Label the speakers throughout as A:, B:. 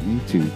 A: YouTube.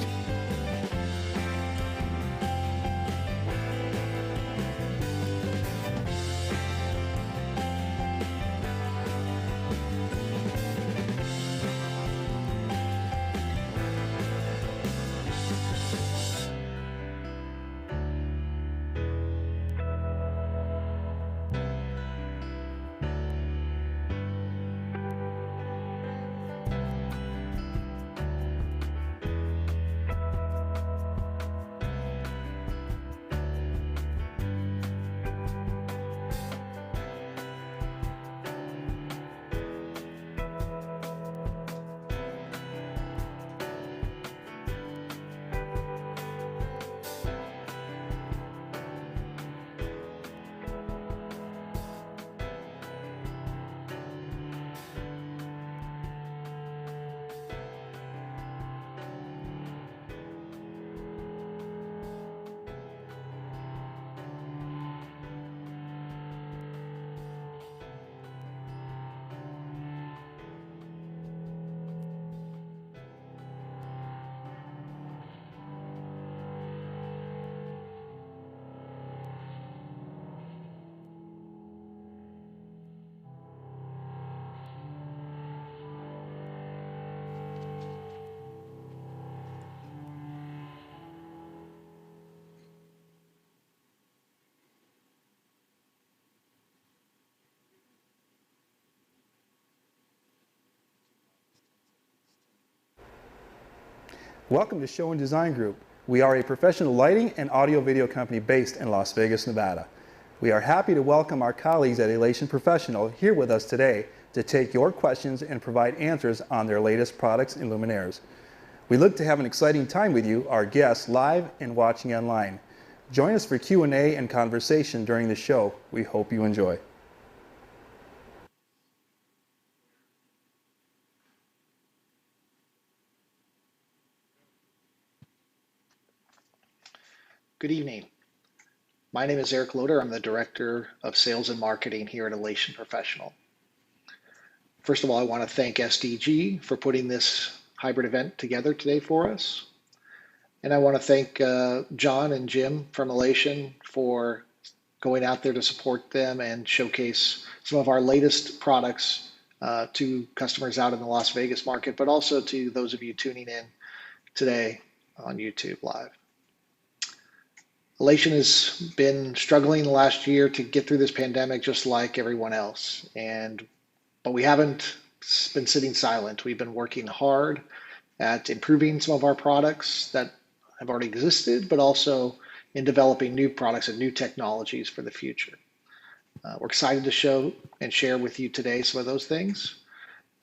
B: Welcome to Show and Design Group. We are a professional lighting and audio-video company based in Las Vegas, Nevada. We are happy to welcome our colleagues at Elation Professional here with us today to take your questions and provide answers on their latest products and luminaires. We look to have an exciting time with you, our guests, live and watching online. Join us for Q&A and conversation during the show. We hope you enjoy.
C: Good evening. My name is Eric Loader. I'm the Director of Sales and Marketing here at Elation Professional. First of all, I want to thank SDG for putting this hybrid event together today for us. And I want to thank John and Jim from Elation for going out there to support them and showcase some of our latest products to customers out in the Las Vegas market, but also to those of you tuning in today on YouTube Live. Elation has been struggling the last year to get through this pandemic just like everyone else. But we haven't been sitting silent. We've been working hard at improving some of our products that have already existed, but also in developing new products and new technologies for the future. We're excited to show and share with you today some of those things.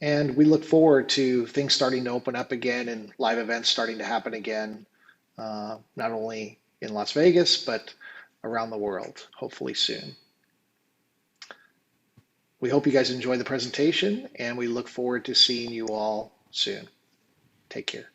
C: And we look forward to things starting to open up again and live events starting to happen again, not only in Las Vegas, but around the world, hopefully soon. We hope you guys enjoy the presentation, and we look forward to seeing you all soon. Take care.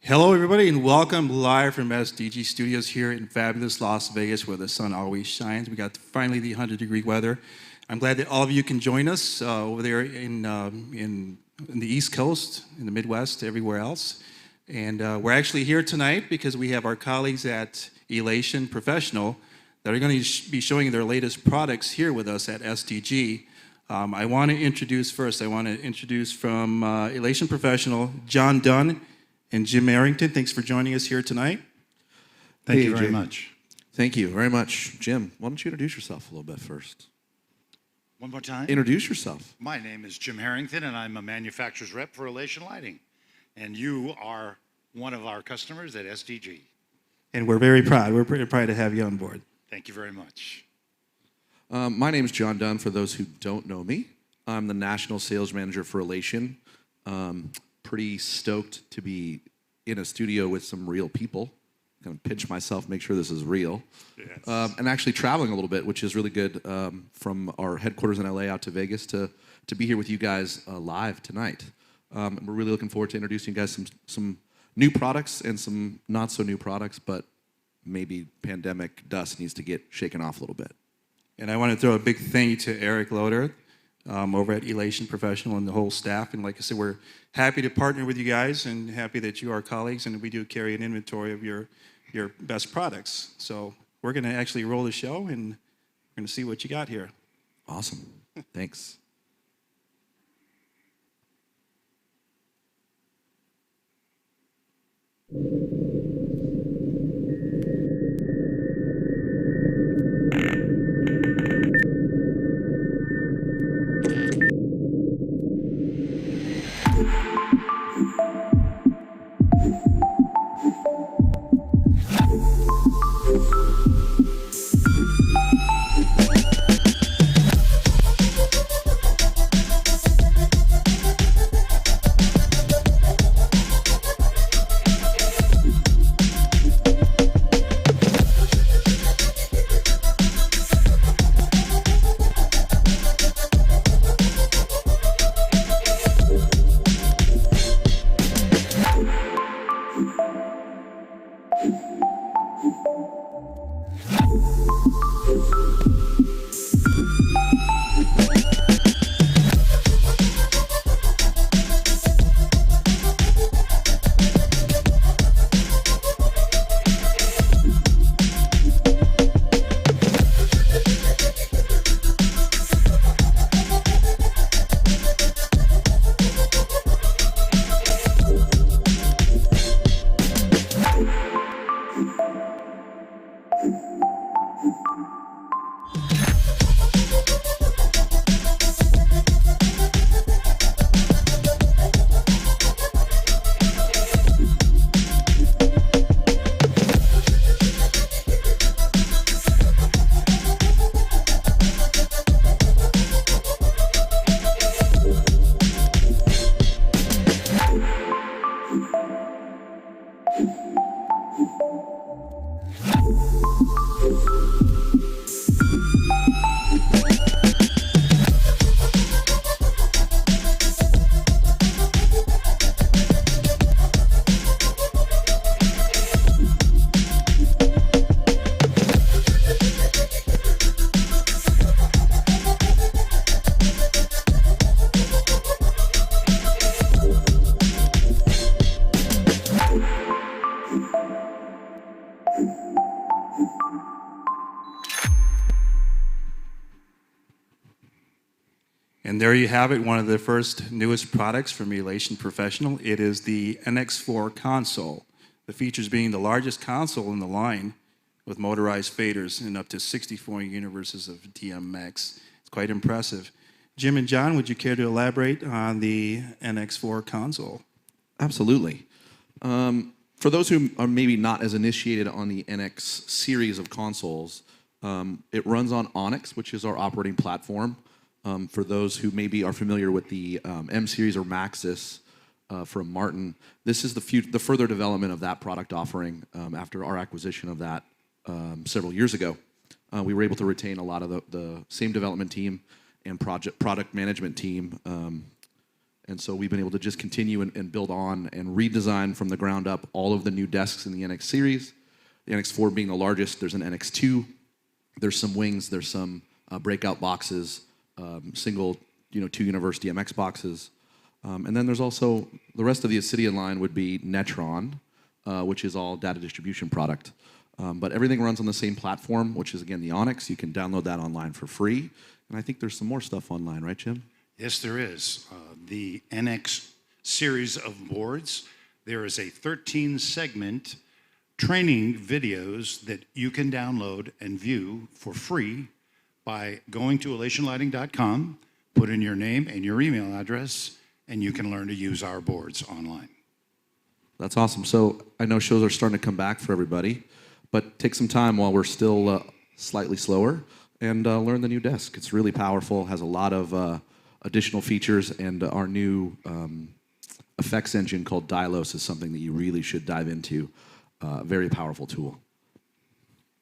B: Hello, everybody, and welcome live from SDG Studios here in fabulous Las Vegas, where the sun always shines. We got finally the 100-degree weather. I'm glad that all of you can join us over there in the East Coast, in the Midwest, everywhere else. And we're actually here tonight because we have our colleagues at Elation Professional that are going to be showing their latest products here with us at SDG. I want to introduce from Elation Professional, John Dunn and Jim Arrington. Thanks for joining us here tonight.
A: Thank you very much.
D: Thank you very much. Jim, why don't you introduce yourself a little bit first?
A: One more time.
D: Introduce yourself.
A: My name is Jim Harrington, and I'm a manufacturer's rep for Elation Lighting. And you are one of our customers at SDG.
B: And we're very proud. We're pretty proud to have you on board.
A: Thank you very much.
D: My name is John Dunn, for those who don't know me. I'm the National Sales Manager for Elation. Pretty stoked to be in a studio with some real people. I'm going to pinch myself, make sure this is real.
A: Yes.
D: And actually traveling a little bit, which is really good, from our headquarters in LA out to Vegas to be here with you guys live tonight. We're really looking forward to introducing you guys some new products and some not so new products, but maybe pandemic dust needs to get shaken off a little bit.
B: And I want to throw a big thank you to Eric Loader over at Elation Professional and the whole staff. And like I said, we're happy to partner with you guys and happy that you are colleagues, and we do carry an inventory of your best products. So we're going to actually roll the show, and we're going to see what you got here.
D: Awesome. Thanks.
B: And there you have it, one of the first newest products from Elation Professional. It is the NX4 console. The features being the largest console in the line with motorized faders and up to 64 universes of DMX. It's quite impressive. Jim and John, would you care to elaborate on the NX4 console?
D: Absolutely. For those who are maybe not as initiated on the NX series of consoles, it runs on Onyx, which is our operating platform. For those who maybe are familiar with the M series or Maxis from Martin, this is the further development of that product offering after our acquisition of that several years ago. We were able to retain a lot of the same development team and product management team, And so we've been able to just continue and build on and redesign from the ground up all of the new desks in the NX series. The NX4 being the largest, there's an NX2, there's some wings, there's some breakout boxes, single, 2 Universe DMX boxes. And then there's also the rest of the Obsidian line would be Netron, which is all data distribution product. But everything runs on the same platform, which is, again, the Onyx. You can download that online for free. And I think there's some more stuff online, right, Jim?
A: Yes, there is. The NX series of boards, there is a 13-segment training videos that you can download and view for free by going to elationlighting.com, put in your name and your email address, and you can learn to use our boards online.
D: That's awesome. So I know shows are starting to come back for everybody, but take some time while we're still slightly slower and learn the new desk. It's really powerful, has a lot of additional features, and our new effects engine called Dylos is something that you really should dive into. Very powerful tool.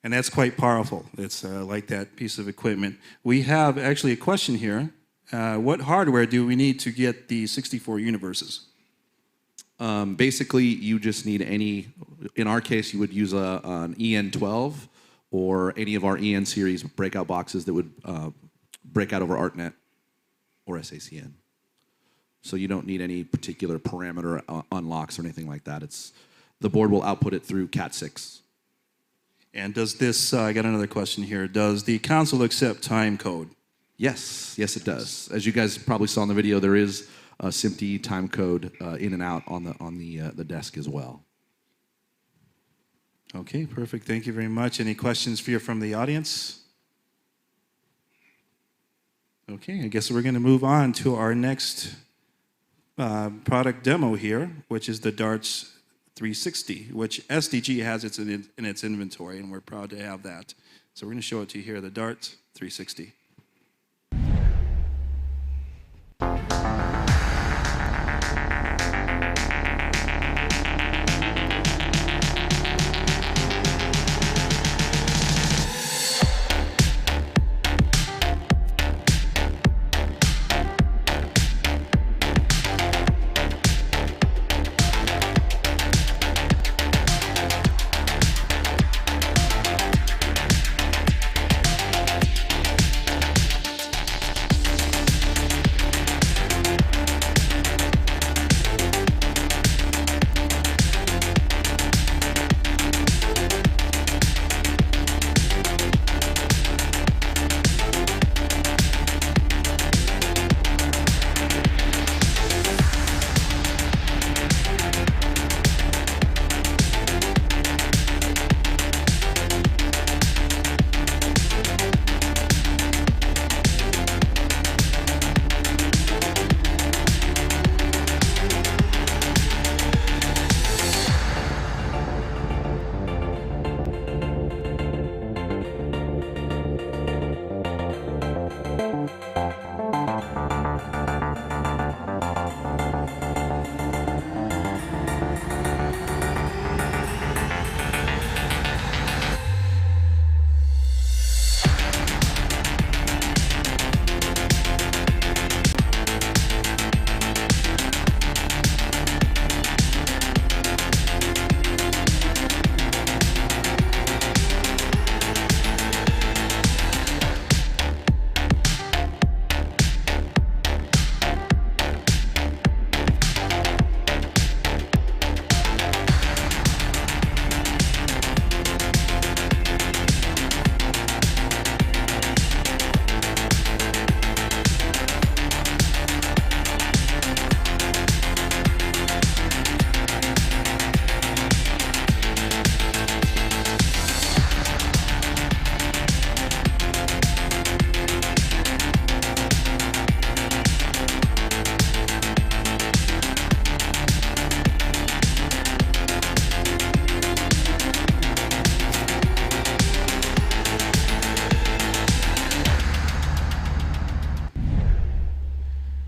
E: And that's quite powerful. It's like that piece of equipment. We have actually a question here. What hardware do we need to get the 64 universes?
D: Basically, you just need any, in our case, you would use an EN12 or any of our EN series breakout boxes that would break out over ArtNet or SACN. So you don't need any particular parameter unlocks or anything like that. The board will output it through Cat6.
E: And does this, I got another question here, does the console accept time code?
D: Yes, it does. As you guys probably saw in the video, there is a SMPTE time code in and out on the desk as well.
E: Okay, perfect. Thank you very much. Any questions from the audience? Okay, I guess we're going to move on to our next product demo here, which is the Darts 360, which SDG has in its inventory, and we're proud to have that. So we're going to show it to you here, the Darts 360.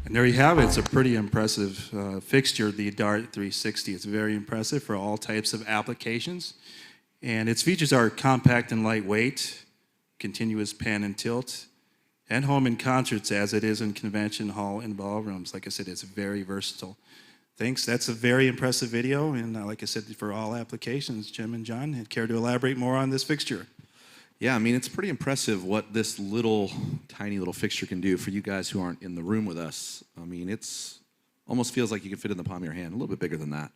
E: And there you have it. It's a pretty impressive fixture, the Dart 360. It's very impressive for all types of applications. And its features are compact and lightweight, continuous pan and tilt, and home in concerts as it is in convention hall and ballrooms. Like I said, it's very versatile. Thanks. That's a very impressive video. And like I said, for all applications, Jim and John, care to elaborate more on this fixture?
D: Yeah, I mean, it's pretty impressive what this little, tiny little fixture can do for you guys who aren't in the room with us. I mean, it's almost feels like you can fit it in the palm of your hand, a little bit bigger than that.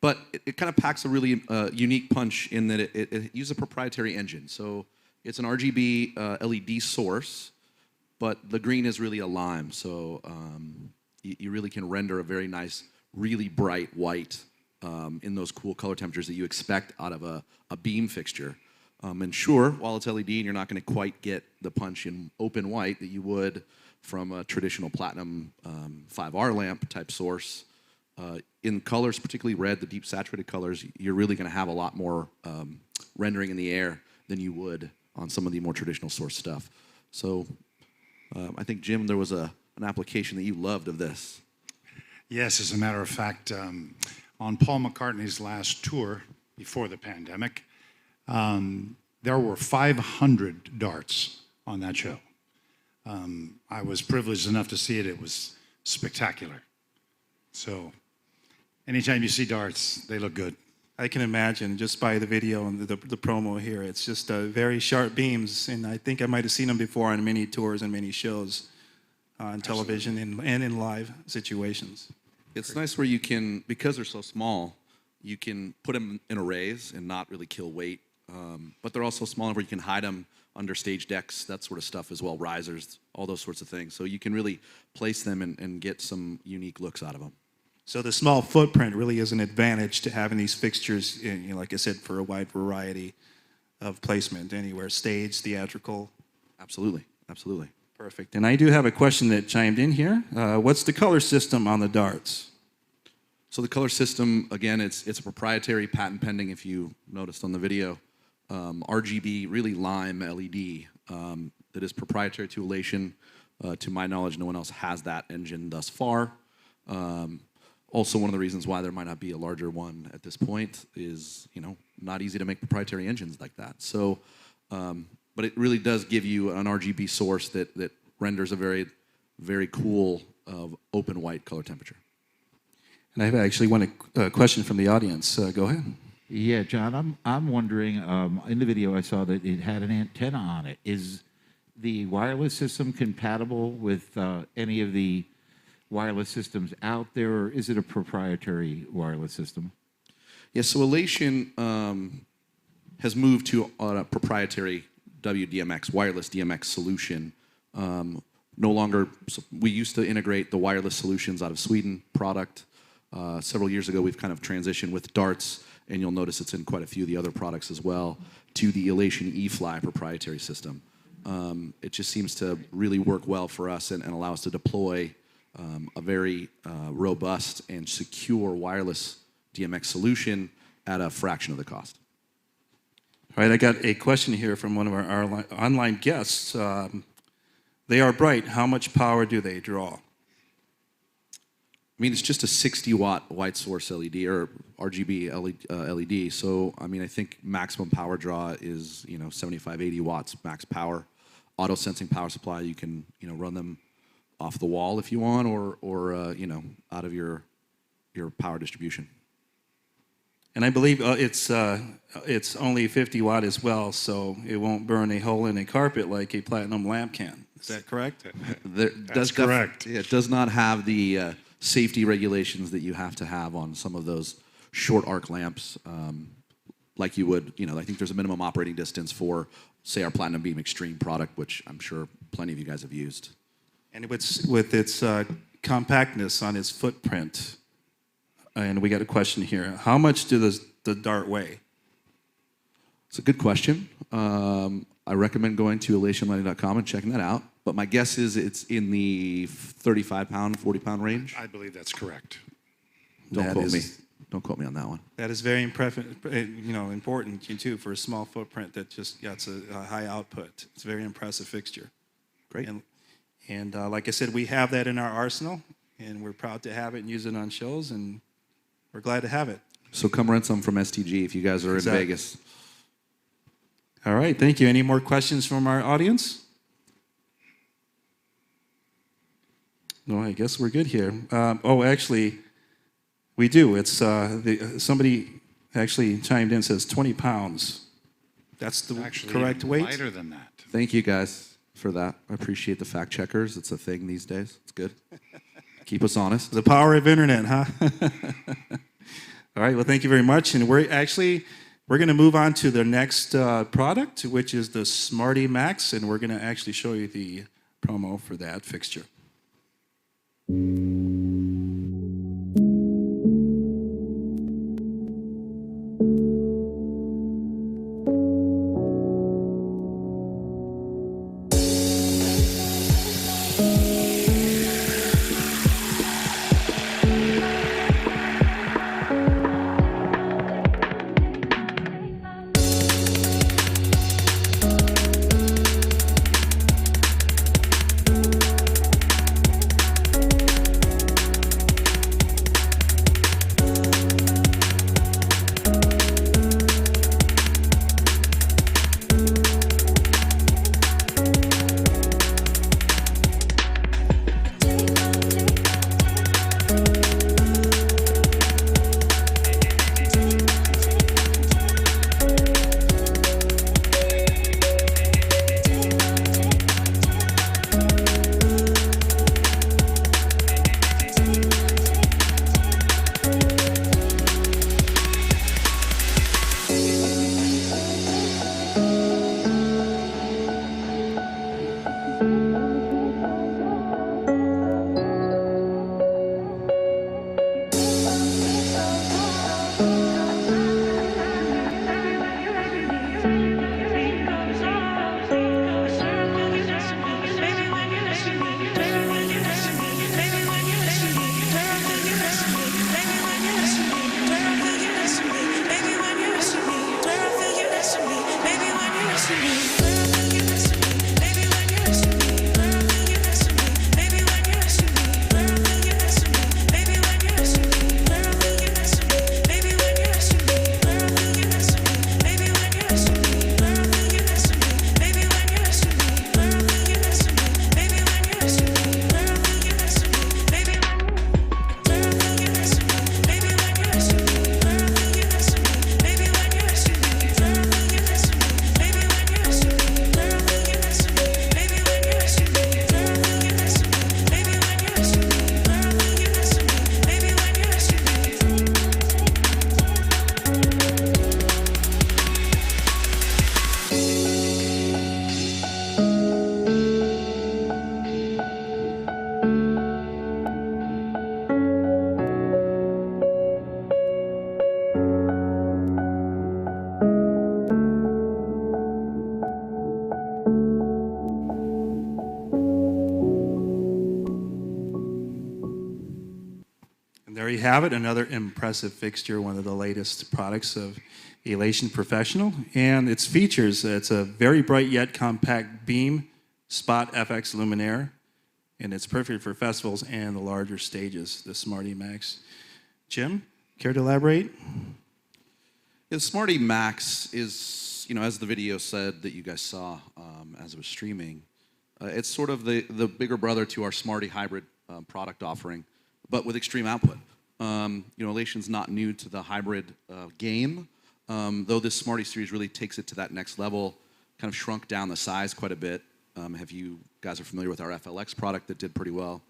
D: But it kind of packs a really unique punch in that it uses a proprietary engine. So it's an RGB LED source, but the green is really a lime. So you really can render a very nice, really bright white in those cool color temperatures that you expect out of a beam fixture. And sure, while it's LED and you're not going to quite get the punch in open white that you would from a traditional platinum 5R lamp type source, in colors, particularly red, the deep saturated colors, you're really going to have a lot more rendering in the air than you would on some of the more traditional source stuff. So I think, Jim, there was an application that you loved of this.
A: Yes, as a matter of fact, on Paul McCartney's last tour before the pandemic, there were 500 darts on that show. I was privileged enough to see it. It was spectacular. So anytime you see darts, they look good.
E: I can imagine just by the video and the promo here. It's just very sharp beams, and I think I might have seen them before on many tours and many shows on television and in live situations.
D: It's nice where you can, because they're so small, you can put them in arrays and not really kill weight. But they're also small enough where you can hide them under stage decks, that sort of stuff as well, risers, all those sorts of things. So you can really place them and get some unique looks out of them.
E: So the small footprint really is an advantage to having these fixtures, like I said, for a wide variety of placement, anywhere, stage, theatrical.
D: Absolutely, absolutely.
E: Perfect. And I do have a question that chimed in here. What's the color system on the darts?
D: So the color system, again, it's a proprietary, patent pending, if you noticed on the video, RGB, really lime LED that is proprietary to Elation. To my knowledge, no one else has that engine thus far. Also, one of the reasons why there might not be a larger one at this point is, not easy to make proprietary engines like that. So, but it really does give you an RGB source that renders a very, very cool open white color temperature.
E: And I have actually a question from the audience. Go ahead.
F: Yeah, John, I'm wondering, in the video I saw that it had an antenna on it. Is the wireless system compatible with any of the wireless systems out there, or is it a proprietary wireless system?
D: Yeah, so Elation has moved to a proprietary WDMX, wireless DMX solution. No longer, we used to integrate the wireless solutions out of Sweden product. Several years ago, we've kind of transitioned with darts, and you'll notice it's in quite a few of the other products as well, to the Elation eFly proprietary system. It just seems to really work well for us and allow us to deploy a very robust and secure wireless DMX solution at a fraction of the cost.
E: All right, I got a question here from one of our online guests. They are bright. How much power do they draw?
D: I mean, it's just a 60-watt white source LED or RGB LED. So, I mean, I think maximum power draw is 75, 80 watts max power. Auto sensing power supply. You can run them off the wall if you want, or out of your power distribution.
E: And I believe it's only 50 watt as well, so it won't burn a hole in a carpet like a platinum lamp can. Is that correct?
A: That's correct.
D: It does not have the safety regulations that you have to have on some of those short arc lamps, like you would. I think there's a minimum operating distance for, say, our Platinum Beam Extreme product, which I'm sure plenty of you guys have used.
E: And with its compactness on its footprint, and we got a question here. How much does the dart weigh?
D: It's a good question. I recommend going to elationlighting.com and checking that out. But my guess is it's in the 35-pound, 40-pound range.
A: I believe that's correct.
D: Don't quote me. Don't quote me on that one.
E: That is very important too for a small footprint that just gets a high output. It's a very impressive fixture.
D: Great.
E: And like I said, we have that in our arsenal, and we're proud to have it and use it on shows, and we're glad to have it.
D: So come rent some from STG if you guys are in Vegas.
E: All right, thank you. Any more questions from our audience? No, I guess we're good here. Actually, we do. It's somebody actually chimed in and says 20 pounds. That's the
A: Actually,
E: correct weight?
A: lighter than that.
D: Thank you guys for that. I appreciate the fact checkers. It's a thing these days. It's good. Keep us honest.
E: The power of internet, huh? All right, well, thank you very much. And we're going to move on to the next product, which is the Smarty Max, and we're going to actually show you the promo for that fixture. There you have it, another impressive fixture, one of the latest products of Elation Professional. And its features, it's a very bright yet compact beam spot FX luminaire, and it's perfect for festivals and the larger stages, the Smarty Max. Jim, care to elaborate?
D: The Smarty Max is, as the video said that you guys saw as it was streaming, it's sort of the bigger brother to our Smarty hybrid product offering, but with extreme output. Elation's not new to the hybrid game, though this Smarty series really takes it to that next level, kind of shrunk down the size quite a bit. If you guys are familiar with our FLX product that did pretty well,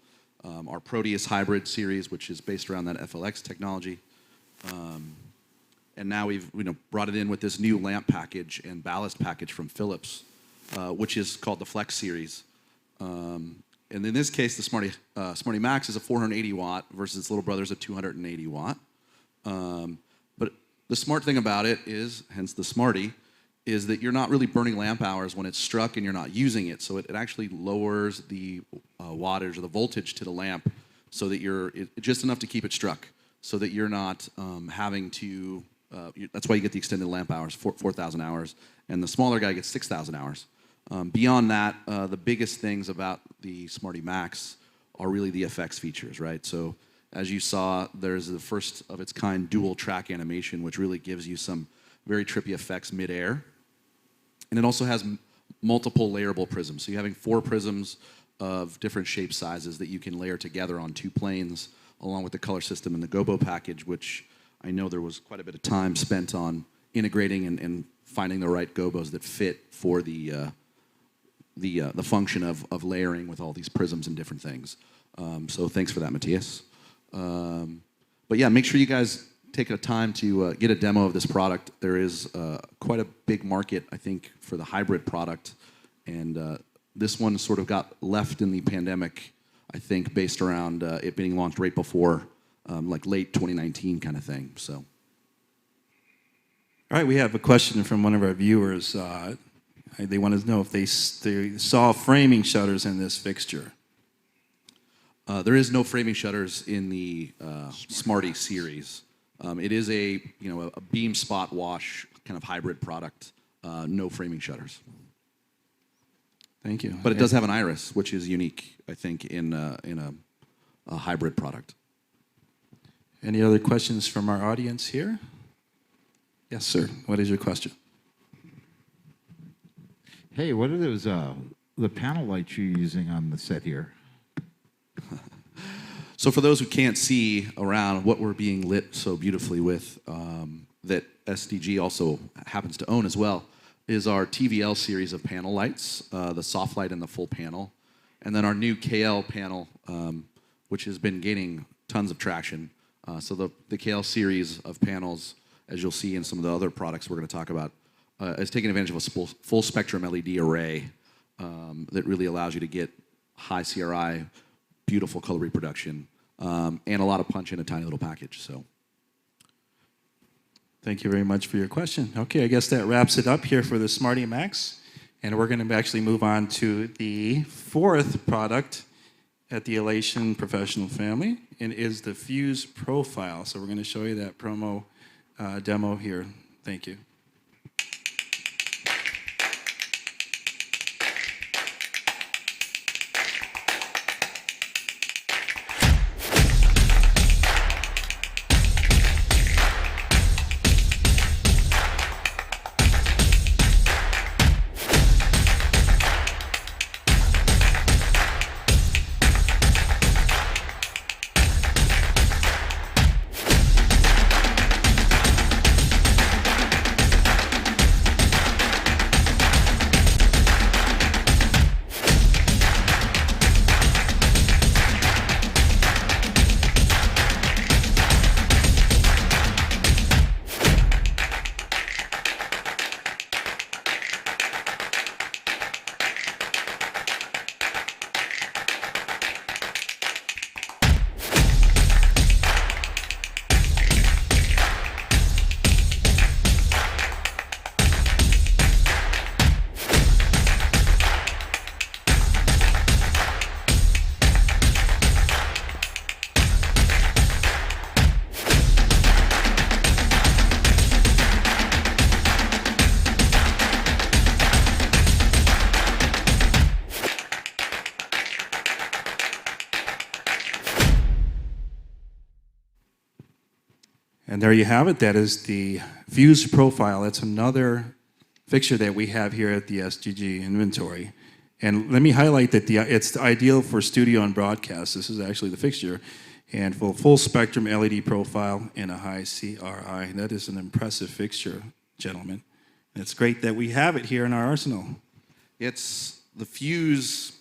D: our Proteus hybrid series, which is based around that FLX technology. And now we've brought it in with this new lamp package and ballast package from Philips, which is called the Flex series. And in this case, the Smarty Max is a 480 watt versus its little brother's a 280 watt. But the smart thing about it is, hence the Smarty, is that you're not really burning lamp hours when it's struck and you're not using it. So it actually lowers the wattage or the voltage to the lamp so that just enough to keep it struck, so that you're not having to. That's why you get the extended lamp hours, 4,000 hours, and the smaller guy gets 6,000 hours. Beyond that, the biggest things about the Smarty Max are really the effects features, right? So as you saw, there's the first of its kind dual track animation, which really gives you some very trippy effects mid-air. And it also has multiple layerable prisms. So you're having 4 prisms of different shape sizes that you can layer together on 2 planes, along with the color system and the gobo package, which I know there was quite a bit of time spent on integrating and finding the right gobos that fit for the function of layering with all these prisms and different things. So thanks for that, Matthias. But yeah, make sure you guys take a time to get a demo of this product. There is quite a big market, I think, for the hybrid product, and this one sort of got left in the pandemic, I think, based around it being launched right before, like late 2019 kind of thing. So.
E: All right, we have a question from one of our viewers. They want to know if they saw framing shutters in this fixture.
D: There is no framing shutters in the Smarty series. It is a beam spot wash kind of hybrid product. No framing shutters.
E: Thank you.
D: But it does have an iris, which is unique, I think, in a hybrid product.
E: Any other questions from our audience here? Yes, sir. What is your question?
F: Hey, what are those the panel lights you're using on the set here?
D: So for those who can't see around what we're being lit so beautifully with, that SDG also happens to own as well, is our TVL series of panel lights, the soft light and the full panel, and then our new KL panel, which has been gaining tons of traction. So the KL series of panels, as you'll see in some of the other products we're going to talk about, is taking advantage of a full spectrum LED array that really allows you to get high CRI, beautiful color reproduction, and a lot of punch in a tiny little package. So.
E: Thank you very much for your question. Okay, I guess that wraps it up here for the Smarty Max. And we're going to actually move on to the 4th product at the Elation professional family, and is the Fuse Profile. So we're going to show you that promo demo here. Thank you. And there you have it. That is the Fuse Profile. That's another fixture that we have here at the SGG inventory. And let me highlight that it's ideal for studio and broadcast. This is actually the fixture. And full spectrum LED profile and a high CRI. That is an impressive fixture, gentlemen. And it's great that we have it here in our arsenal.
D: It's the Fuse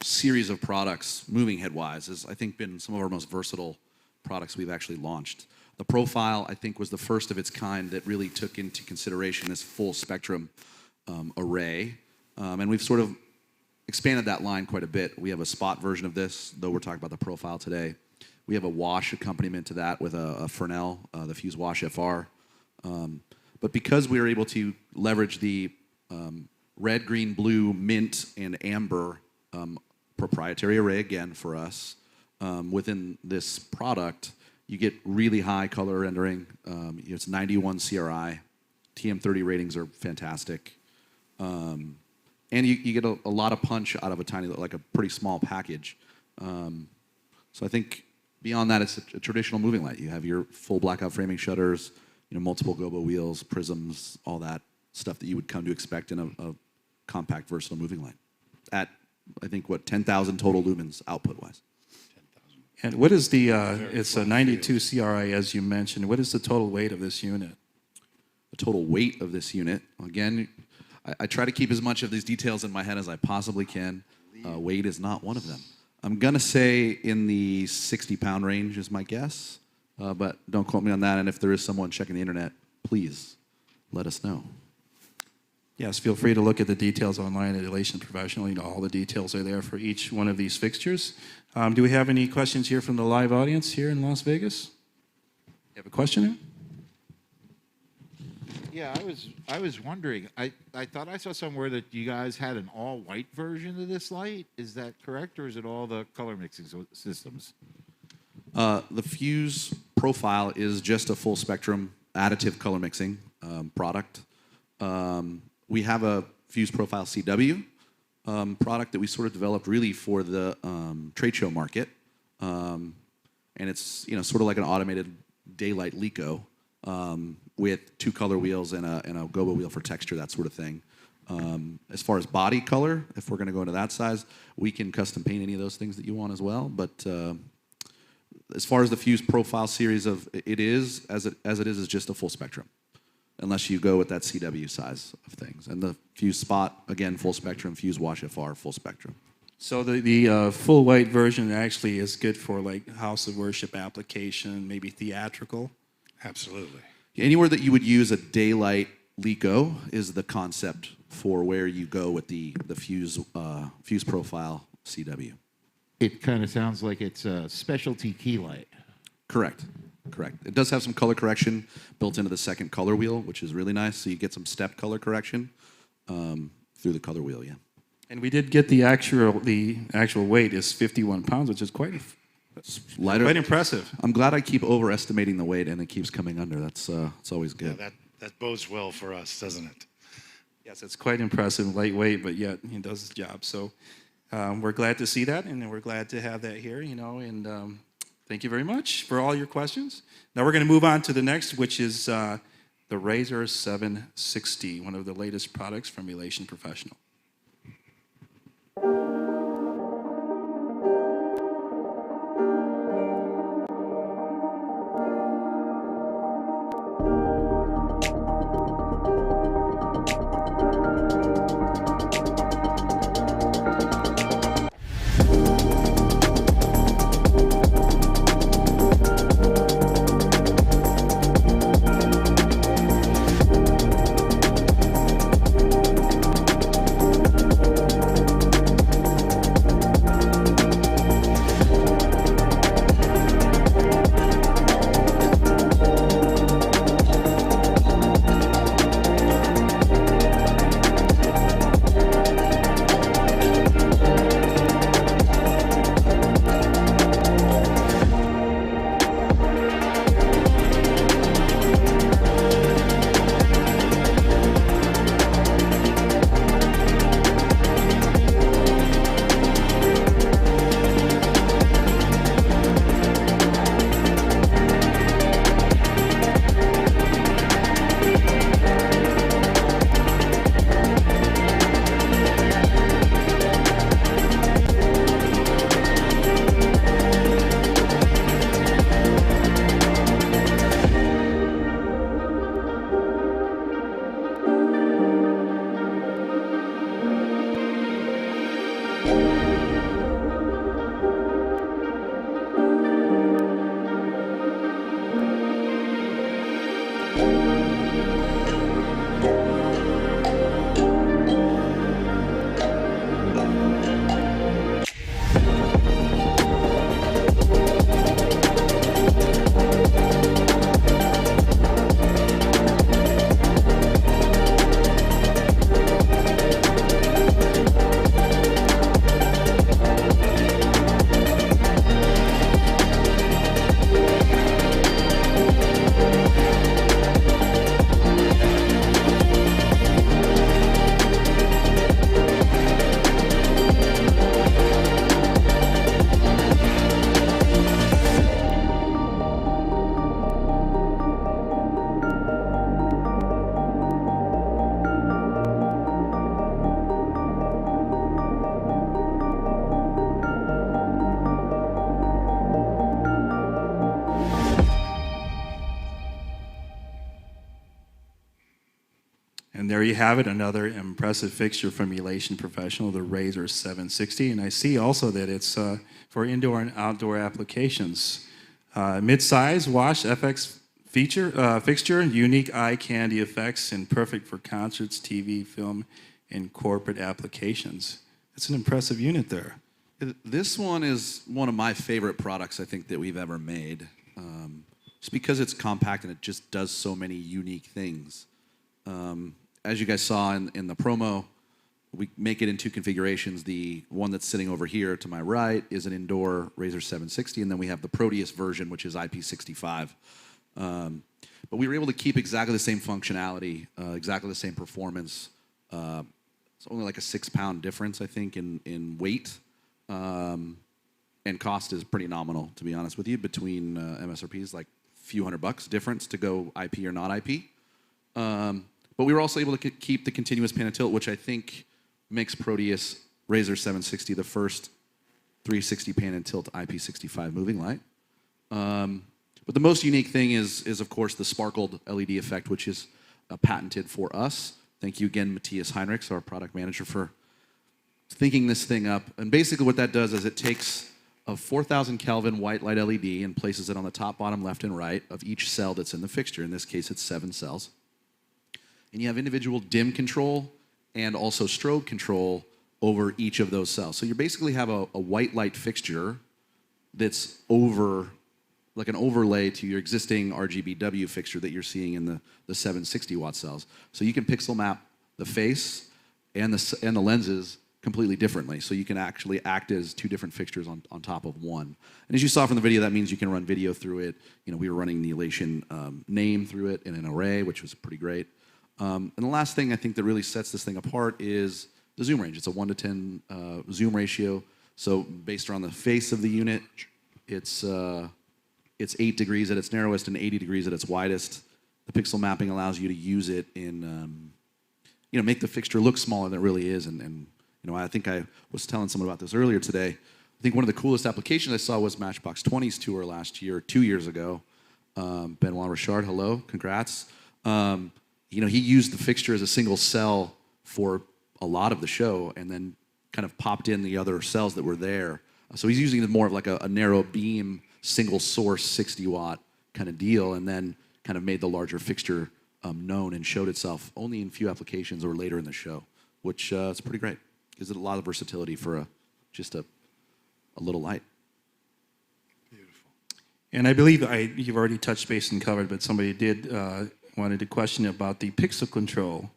D: series of products, moving head-wise, has, I think, been some of our most versatile products we've actually launched. The Profile, I think, was the first of its kind that really took into consideration this full spectrum array. And we've sort of expanded that line quite a bit. We have a spot version of this, though we're talking about the Profile today. We have a wash accompaniment to that with a Fresnel, the Fuse Wash FR. But because we were able to leverage the red, green, blue, mint, and amber proprietary array, again, for us, within this product, you get really high color rendering. It's 91 CRI. TM30 ratings are fantastic. And you get a lot of punch out of a tiny, like a pretty small package. So I think beyond that, it's a traditional moving light. You have your full blackout framing shutters, multiple gobo wheels, prisms, all that. stuff that you would come to expect in a compact, versatile moving light at, I think, 10,000 total lumens output-wise.
E: And what is the, it's a 92 CRI, as you mentioned. What is the total weight of this unit?
D: The total weight of this unit, again, I try to keep as much of these details in my head as I possibly can. Weight is not one of them. I'm going to say in the 60-pound range is my guess, but don't quote me on that. And if there is someone checking the internet, please let us know.
E: Yes, feel free to look at the details online at Elation Professional. You know, all the details are there for each one of these fixtures. Do we have any questions here from the live audience here in Las Vegas? You have a question here?
F: Yeah, I was wondering. I thought I saw somewhere that you guys had an all-white version of this light. Is that correct, or is it all the color mixing systems?
D: The Fuse profile is just a full spectrum additive color mixing product. We have a Fuse Profile CW product that we sort of developed really for the trade show market, and it's sort of like an automated daylight Lico with 2 color wheels and a gobo wheel for texture, that sort of thing. As far as body color, if we're going to go into that size, we can custom paint any of those things that you want as well. But as far as the Fuse Profile series it is just a full spectrum, unless you go with that CW size of things. And the Fuse Spot, again, full spectrum. Fuse Wash FR, full spectrum.
E: So the full white version actually is good for like house of worship application, maybe theatrical.
A: Absolutely.
D: Anywhere that you would use a daylight Lico is the concept for where you go with the Fuse Profile CW.
F: It kind of sounds like it's a specialty key light.
D: Correct. It does have some color correction built into the second color wheel, which is really nice. So you get some step color correction through the color wheel, yeah.
E: And we did get the actual weight is 51 pounds, which is quite
D: lighter.
E: Quite impressive.
D: I'm glad I keep overestimating the weight and it keeps coming under. That's it's always good.
A: Yeah, that bodes well for us, doesn't it?
E: Yes, it's quite impressive, lightweight, but yet he does his job. So we're glad to see that, and we're glad to have that here, and thank you very much for all your questions. Now we're going to move on to the next, which is the Razor 760, one of the latest products from Elation Professional. And there you have it, another impressive fixture from Elation Professional, the Razor 760. And I see also that it's for indoor and outdoor applications. Mid-size wash FX fixture, unique eye candy effects, and perfect for concerts, TV, film, and corporate applications. It's an impressive unit there.
D: This one is one of my favorite products I think that we've ever made. Just because it's compact and it just does so many unique things. As you guys saw in the promo, we make it in two configurations. The one that's sitting over here to my right is an indoor Razor 760, and then we have the Proteus version, which is IP65. But we were able to keep exactly the same functionality, exactly the same performance. It's only like a 6-pound difference, I think, in weight. And cost is pretty nominal, to be honest with you, between MSRPs, like a few $100 difference to go IP or not IP. But we were also able to keep the continuous pan and tilt, which I think makes Proteus Razor 760 the first 360 pan and tilt IP65 moving light. But the most unique thing is of course, the sparkled LED effect, which is patented for us. Thank you again, Matthias Heinrichs, our product manager, for thinking this thing up. And basically what that does is it takes a 4,000 Kelvin white light LED and places it on the top, bottom, left, and right of each cell that's in the fixture. In this case, it's 7 cells. And you have individual dim control and also strobe control over each of those cells. So you basically have a white light fixture that's over, like an overlay to your existing RGBW fixture that you're seeing in the 760 watt cells. So you can pixel map the face and the lenses completely differently. So you can actually act as 2 different fixtures on top of one. And as you saw from the video, that means you can run video through it. You know, we were running the Elation name through it in an array, which was pretty great. And the last thing I think that really sets this thing apart is the zoom range. It's a 1:10 zoom ratio. So based on the face of the unit, it's 8 degrees at its narrowest and 80 degrees at its widest. The pixel mapping allows you to use it in, make the fixture look smaller than it really is. And I think I was telling someone about this earlier today. I think one of the coolest applications I saw was Matchbox 20's tour last year, 2 years ago. Benoit Richard, hello, congrats. He used the fixture as a single cell for a lot of the show and then kind of popped in the other cells that were there. So he's using it more of like a narrow beam, single source, 60 watt kind of deal, and then kind of made the larger fixture known and showed itself only in few applications or later in the show, which is pretty great. Gives it a lot of versatility for just a little light.
E: Beautiful. And I believe you've already touched base and covered, but somebody did wanted to question about the pixel control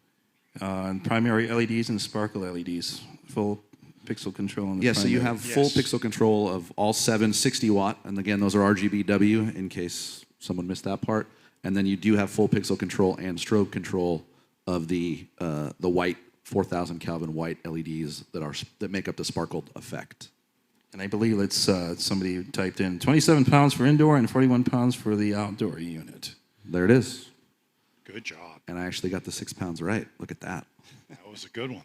E: on primary LEDs and sparkle LEDs, full pixel control on the
D: so you have full
A: Yes.
D: pixel control of all 7 60 watt, and again, those are RGBW in case someone missed that part. And then you do have full pixel control and strobe control of the white 4,000 Kelvin white LEDs that make up the sparkled effect.
E: And I believe it's somebody typed in 27 pounds for indoor and 41 pounds for the outdoor unit.
D: There it is.
A: Good job.
D: And I actually got the 6 pounds right. Look at that.
A: That was a good one.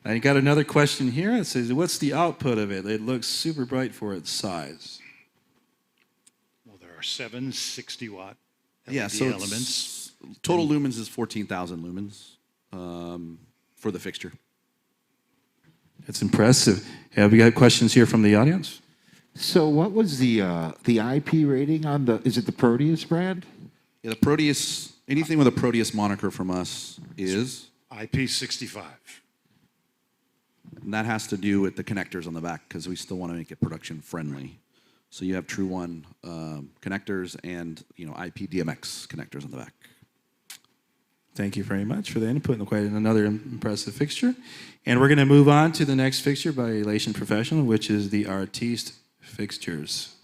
E: I got another question here. It says, what's the output of it? It looks super bright for its size.
A: Well, there are 7 60-watt LED
D: Yeah, so
A: elements.
D: total lumens is 14,000 lumens for the fixture.
E: It's impressive. Have we got questions here from the audience?
F: So what was the IP rating on is it the Proteus brand?
D: Yeah, the Proteus, anything with a Proteus moniker from us is,
A: IP65.
D: and that has to do with the connectors on the back because we still want to make it production friendly. So you have True One connectors and IP DMX connectors on the back.
E: Thank you very much for the input and quite another impressive fixture. And we're going to move on to the next fixture by Elation Professional, which is the Artiste fixtures.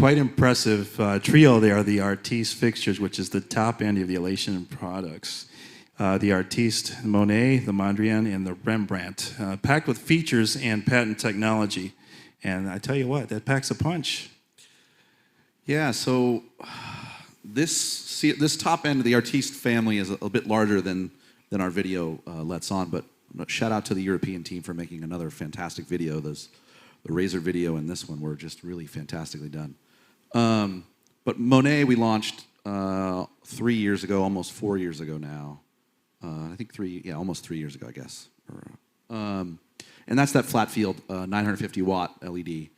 E: quite impressive trio there, the Artiste fixtures, which is the top end of the Elation products. The Artiste Monet, the Mondrian, and the Rembrandt, packed with features and patent technology. And I tell you what, that packs a punch.
D: Yeah, so this top end of the Artiste family is a bit larger than our video lets on, but shout out to the European team for making another fantastic video. The Razor video and this one were just really fantastically done. But Monet we launched 3 years ago, almost 4 years ago now. I think almost 3 years ago, I guess. And that's that flat field 950 watt LED.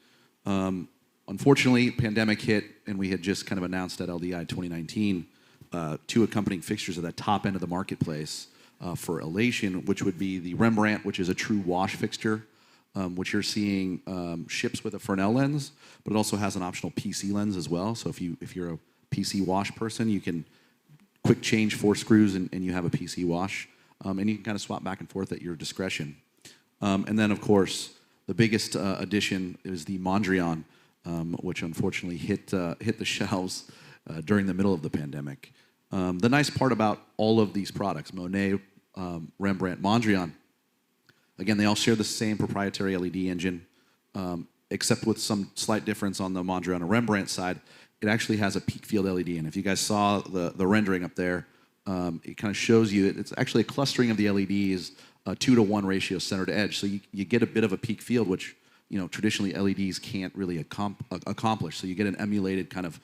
D: Unfortunately, pandemic hit, and we had just kind of announced at LDI 2019 two accompanying fixtures at that top end of the marketplace for Elation, which would be the Rembrandt, which is a true wash fixture, which you're seeing ships with a Fresnel lens, but it also has an optional PC lens as well. So if you're a PC wash person, you can quick change 4 screws and you have a PC wash, and you can kind of swap back and forth at your discretion. And then, of course, the biggest addition is the Mondrian, which unfortunately hit the shelves during the middle of the pandemic. The nice part about all of these products, Monet, Rembrandt, Mondrian, again, they all share the same proprietary LED engine, except with some slight difference on the Mondrian and Rembrandt side. It actually has a peak field LED, and if you guys saw the rendering up there, it kind of shows you it's actually a clustering of the LEDs, a 2-to-1 ratio center to edge. So you get a bit of a peak field, which traditionally LEDs can't really accomplish. So you get an emulated kind of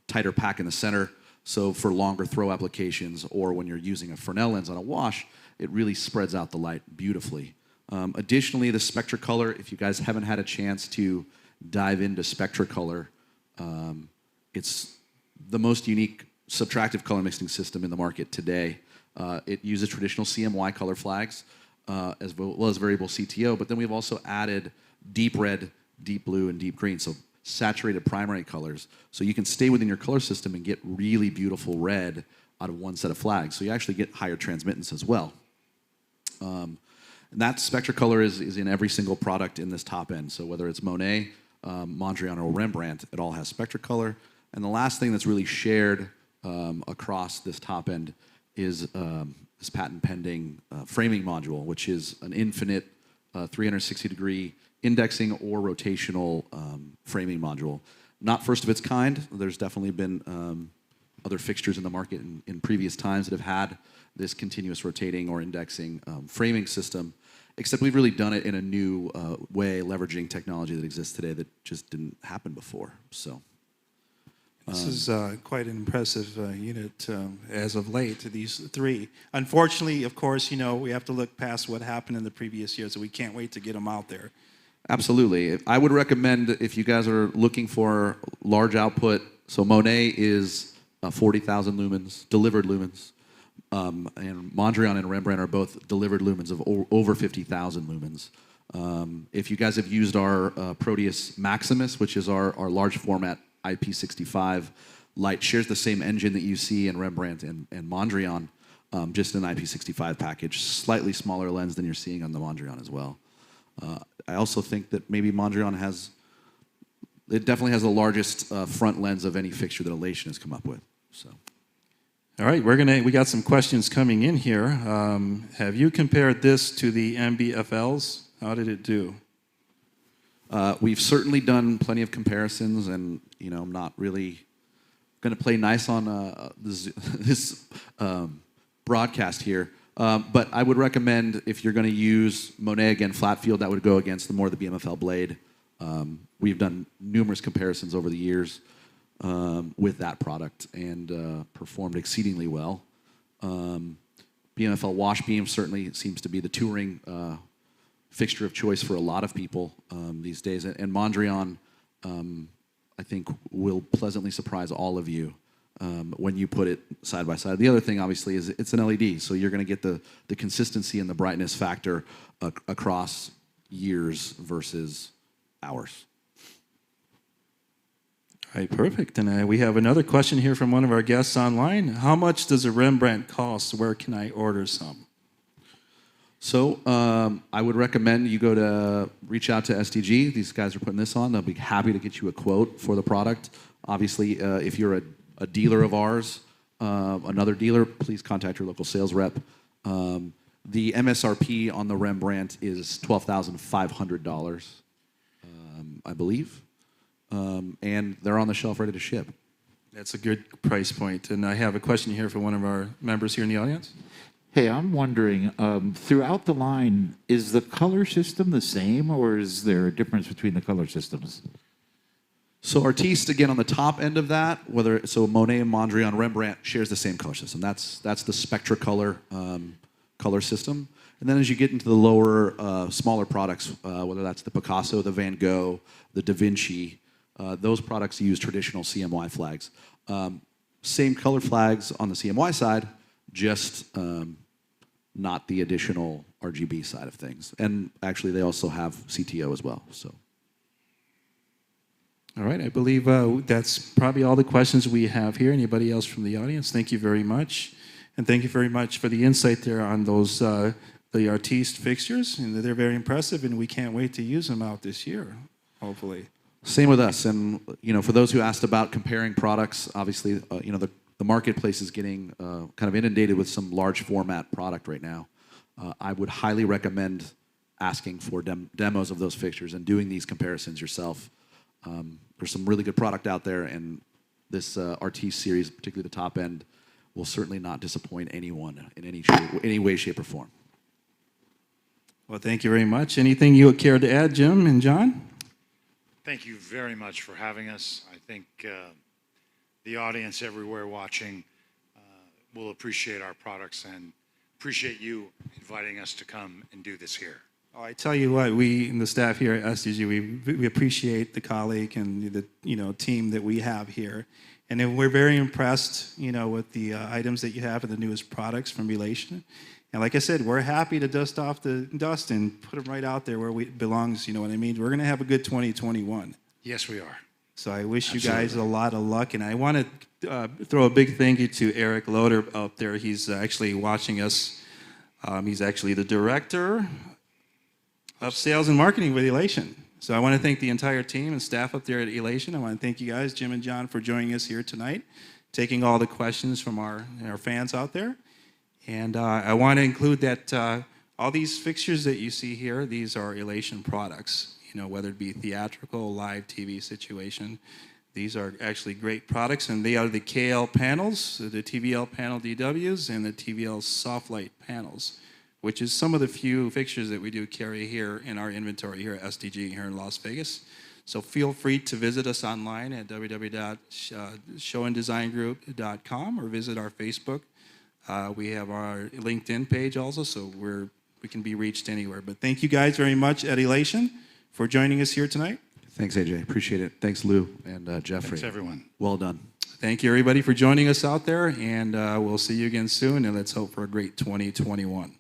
D: tighter pack in the center. So for longer throw applications, or when you're using a Fresnel lens on a wash, it really spreads out the light beautifully. Additionally, the Spectracolor, if you guys haven't had a chance to dive into Spectracolor, it's the most unique subtractive color mixing system in the market today. It uses traditional CMY color flags as well as variable CTO, but then we've also added deep red, deep blue, and deep green, so saturated primary colors. So you can stay within your color system and get really beautiful red out of one set of flags. So you actually get higher transmittance as well. And that Spectracolor is in every single product in this top end. So whether it's Monet, Mondrian, or Rembrandt, it all has Spectracolor. And the last thing that's really shared across this top end is this patent pending framing module, which is an infinite 360-degree indexing or rotational framing module. Not first of its kind. There's definitely been other fixtures in the market in previous times that have had this continuous rotating or indexing framing system, except we've really done it in a new way, leveraging technology that exists today that just didn't happen before. So
E: this is quite an impressive unit as of late, these three. Unfortunately, of course, we have to look past what happened in the previous years, so we can't wait to get them out there.
D: Absolutely. I would recommend, if you guys are looking for large output, so Monet is 40,000 lumens, delivered lumens, and Mondrian and Rembrandt are both delivered lumens of over 50,000 lumens. If you guys have used our Proteus Maximus, which is our large format IP65 light, shares the same engine that you see in Rembrandt and Mondrian, just an IP65 package, slightly smaller lens than you're seeing on the Mondrian as well. I also think that maybe Mondrian definitely has the largest front lens of any fixture that Elation has come up with. So,
E: all right, we got some questions coming in here. Have you compared this to the MBFLs? How did it do?
D: We've certainly done plenty of comparisons, and I'm not really going to play nice on this broadcast here. But I would recommend, if you're going to use Monet, again, flat field, that would go against the BMFL blade. We've done numerous comparisons over the years with that product and performed exceedingly well. BMFL wash beam certainly seems to be the touring fixture of choice for a lot of people these days. And Mondrian, I think, will pleasantly surprise all of you when you put it side by side. The other thing, obviously, is it's an LED, so you're going to get the consistency and the brightness factor across years versus hours.
E: All right, perfect. And we have another question here from one of our guests online. How much does a Rembrandt cost? Where can I order some?
D: So I would recommend you reach out to SDG. These guys are putting this on. They'll be happy to get you a quote for the product. Obviously, if you're a dealer of ours, another dealer, please contact your local sales rep. The MSRP on the Rembrandt is $12,500, I believe, and they're on the shelf ready to ship.
E: That's a good price point. And I have a question here for one of our members here in the audience.
F: Hey, I'm wondering, throughout the line, is the color system the same, or is there a difference between the color systems?
D: So Artiste, again, on the top end of that, Monet and Mondrian Rembrandt shares the same color system. That's the Spectracolor color system. And then as you get into the lower, smaller products, whether that's the Picasso, the Van Gogh, the Da Vinci, those products use traditional CMY flags. Same color flags on the CMY side, just not the additional RGB side of things. And actually, they also have CTO as well. So.
E: All right, I believe that's probably all the questions we have here. Anybody else from the audience? Thank you very much. And thank you very much for the insight there on those, the Artiste fixtures. And they're very impressive, and we can't wait to use them out this year, hopefully.
D: Same with us. And, for those who asked about comparing products, obviously, the marketplace is getting kind of inundated with some large format product right now. I would highly recommend asking for demos of those fixtures and doing these comparisons yourself. There's some really good product out there, and this Artiste series, particularly the top end, will certainly not disappoint anyone in any way, shape, or form.
E: Well, thank you very much. Anything you would care to add, Jim and John?
A: Thank you very much for having us. I think the audience everywhere watching will appreciate our products and appreciate you inviting us to come and do this here.
E: Oh, I tell you what, we in the staff here at SDG, we appreciate the colleague and the team that we have here, and we're very impressed with the items that you have and the newest products from Elation. And like I said, we're happy to dust off the dust and put them right out there where it belongs. You know what I mean? We're going to have a good 2021.
A: Yes, we are.
E: So I wish you guys a lot of luck, and I want to throw a big thank you to Eric Loader up there. He's actually watching us. He's actually the director of sales and marketing with Elation. So I want to thank the entire team and staff up there at Elation. I want to thank you guys, Jim and John, for joining us here tonight, taking all the questions from our fans out there. And I want to include that all these fixtures that you see here, these are Elation products, whether it be theatrical, live TV situation. These are actually great products, and they are the KL panels, the TVL panel DWs, and the TVL soft light panels, which is some of the few fixtures that we do carry here in our inventory here at SDG here in Las Vegas. So feel free to visit us online at www.showanddesignGroup.com or visit our Facebook. We have our LinkedIn page also, so we can be reached anywhere. But thank you guys very much at Elation for joining us here tonight.
D: Thanks, AJ. Appreciate it. Thanks, Lou and Jeffrey.
A: Thanks, everyone.
D: Well done.
E: Thank you, everybody, for joining us out there, and we'll see you again soon, and let's hope for a great 2021.